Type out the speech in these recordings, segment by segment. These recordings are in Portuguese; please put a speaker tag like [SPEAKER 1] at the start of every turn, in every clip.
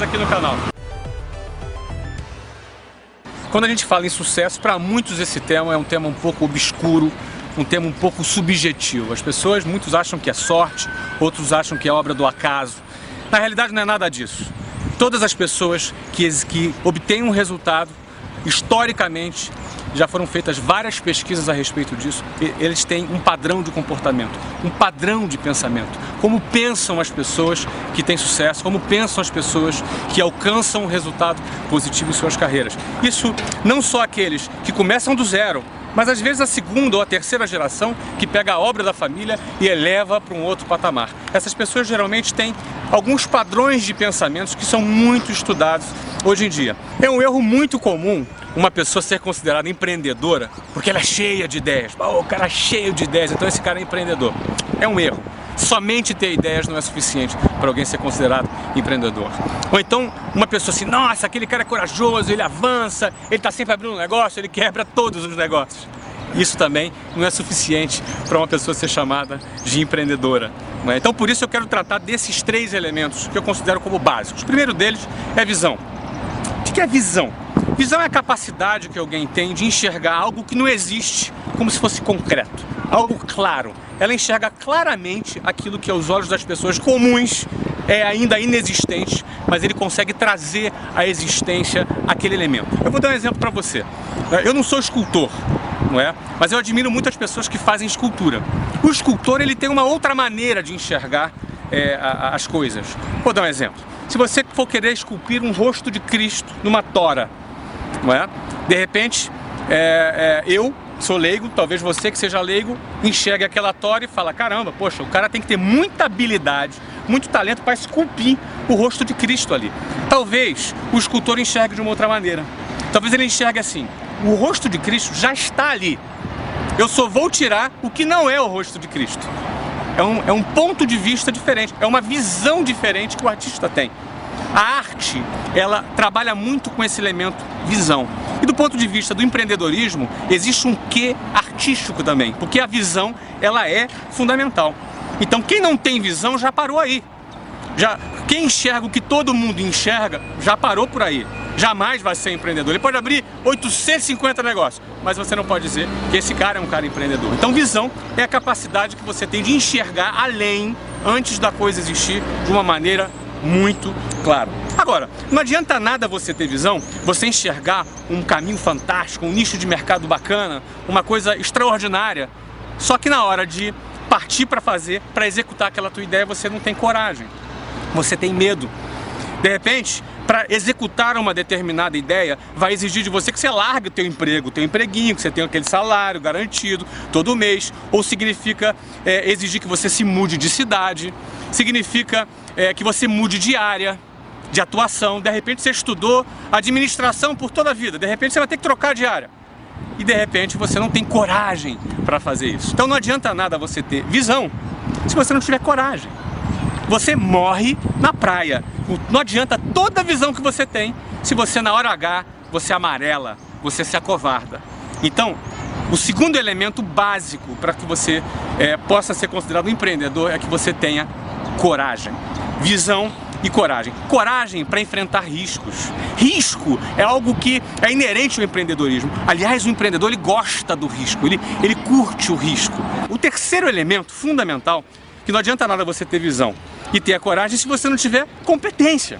[SPEAKER 1] aqui no canal. Quando a gente fala em sucesso, para muitos esse tema é um tema um pouco obscuro, um tema um pouco subjetivo. Muitos acham que é sorte, outros acham que é obra do acaso. Na realidade não é nada disso. Todas as pessoas que obtêm um resultado, historicamente, já foram feitas várias pesquisas a respeito disso, eles têm um padrão de comportamento, um padrão de pensamento. Como pensam as pessoas que têm sucesso, como pensam as pessoas que alcançam um resultado positivo em suas carreiras. Isso não só aqueles que começam do zero, mas às vezes a segunda ou a terceira geração que pega a obra da família e eleva para um outro patamar. Essas pessoas geralmente têm alguns padrões de pensamentos que são muito estudados hoje em dia. É um erro muito comum uma pessoa ser considerada empreendedora porque ela é cheia de ideias. O cara é cheio de ideias, então esse cara é empreendedor. É um erro. Somente ter ideias não é suficiente para alguém ser considerado empreendedor. Ou então uma pessoa assim, nossa, aquele cara é corajoso, ele avança, ele está sempre abrindo um negócio, ele quebra todos os negócios. Isso também não é suficiente para uma pessoa ser chamada de empreendedora. Então por isso eu quero tratar desses três elementos que eu considero como básicos. O primeiro deles é visão. O que é visão? Visão é a capacidade que alguém tem de enxergar algo que não existe como se fosse concreto, algo claro. Ela enxerga claramente aquilo que aos olhos das pessoas comuns é ainda inexistente, mas ele consegue trazer à existência aquele elemento. Eu vou dar um exemplo para você. Eu não sou escultor, não é? Mas eu admiro muitas pessoas que fazem escultura. O escultor ele tem uma outra maneira de enxergar as coisas. Vou dar um exemplo. Se você for querer esculpir um rosto de Cristo numa tora, não é? De repente, eu sou leigo, talvez você que seja leigo, enxergue aquela tora e fala, caramba, poxa, o cara tem que ter muita habilidade, muito talento para esculpir o rosto de Cristo ali. Talvez o escultor enxergue de uma outra maneira. Talvez ele enxergue assim, o rosto de Cristo já está ali. Eu só vou tirar o que não é o rosto de Cristo. É um ponto de vista diferente, é uma visão diferente que o artista tem. A arte, ela trabalha muito com esse elemento visão. E do ponto de vista do empreendedorismo, existe um quê artístico também, porque a visão, ela é fundamental. Então quem não tem visão já parou aí. Quem enxerga o que todo mundo enxerga, já parou por aí. Jamais vai ser empreendedor. Ele pode abrir 850 negócios, mas você não pode dizer que esse cara é um cara empreendedor. Então visão é a capacidade que você tem de enxergar além, antes da coisa existir, de uma maneira muito clara. Agora, não adianta nada você ter visão, você enxergar um caminho fantástico, um nicho de mercado bacana, uma coisa extraordinária, só que na hora de partir para fazer, para executar aquela tua ideia, você não tem coragem, você tem medo. De repente, para executar uma determinada ideia, vai exigir de você que você largue o teu emprego, o teu empreguinho, que você tenha aquele salário garantido todo mês, ou significa exigir que você se mude de cidade, significa que você mude de área de atuação. De repente você estudou administração por toda a vida, de repente você vai ter que trocar de área. E de repente você não tem coragem para fazer isso. Então não adianta nada você ter visão se você não tiver coragem. Você morre na praia. Não adianta toda a visão que você tem se você na hora H, você amarela, você se acovarda. Então, o segundo elemento básico para que você possa ser considerado um empreendedor é que você tenha coragem. Visão e coragem. Coragem para enfrentar riscos. Risco é algo que é inerente ao empreendedorismo. Aliás, o empreendedor ele gosta do risco, ele curte o risco. O terceiro elemento fundamental, que não adianta nada você ter visão e ter a coragem se você não tiver competência.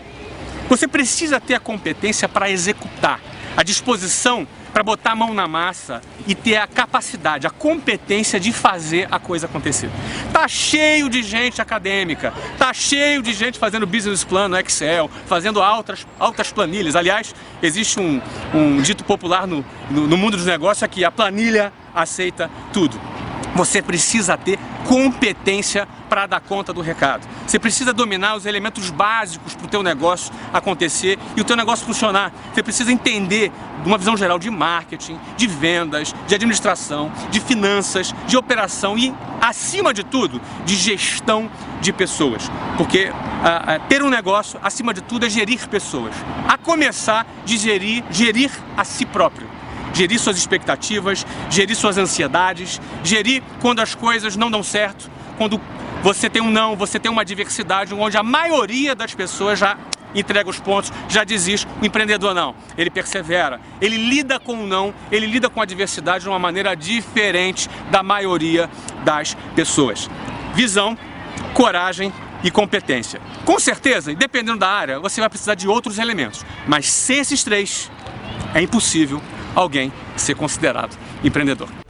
[SPEAKER 1] Você precisa ter a competência para executar, a disposição para botar a mão na massa e ter a capacidade, a competência de fazer a coisa acontecer. Tá cheio de gente acadêmica, tá cheio de gente fazendo business plan no Excel, fazendo altas planilhas. Aliás, existe um dito popular no mundo dos negócios que a planilha aceita tudo. Você precisa ter competência para dar conta do recado. Você precisa dominar os elementos básicos para o teu negócio acontecer e o teu negócio funcionar. Você precisa entender de uma visão geral de marketing, de vendas, de administração, de finanças, de operação e, acima de tudo, de gestão de pessoas. Porque ter um negócio, acima de tudo, é gerir pessoas. A começar de gerir a si próprio. Gerir suas expectativas, gerir suas ansiedades, gerir quando as coisas não dão certo, quando você tem um não, você tem uma adversidade onde a maioria das pessoas já entrega os pontos, já desiste. O empreendedor não, ele persevera, ele lida com o não, ele lida com a adversidade de uma maneira diferente da maioria das pessoas. Visão, coragem e competência. Com certeza, dependendo da área, você vai precisar de outros elementos, mas sem esses três, é impossível alguém ser considerado empreendedor.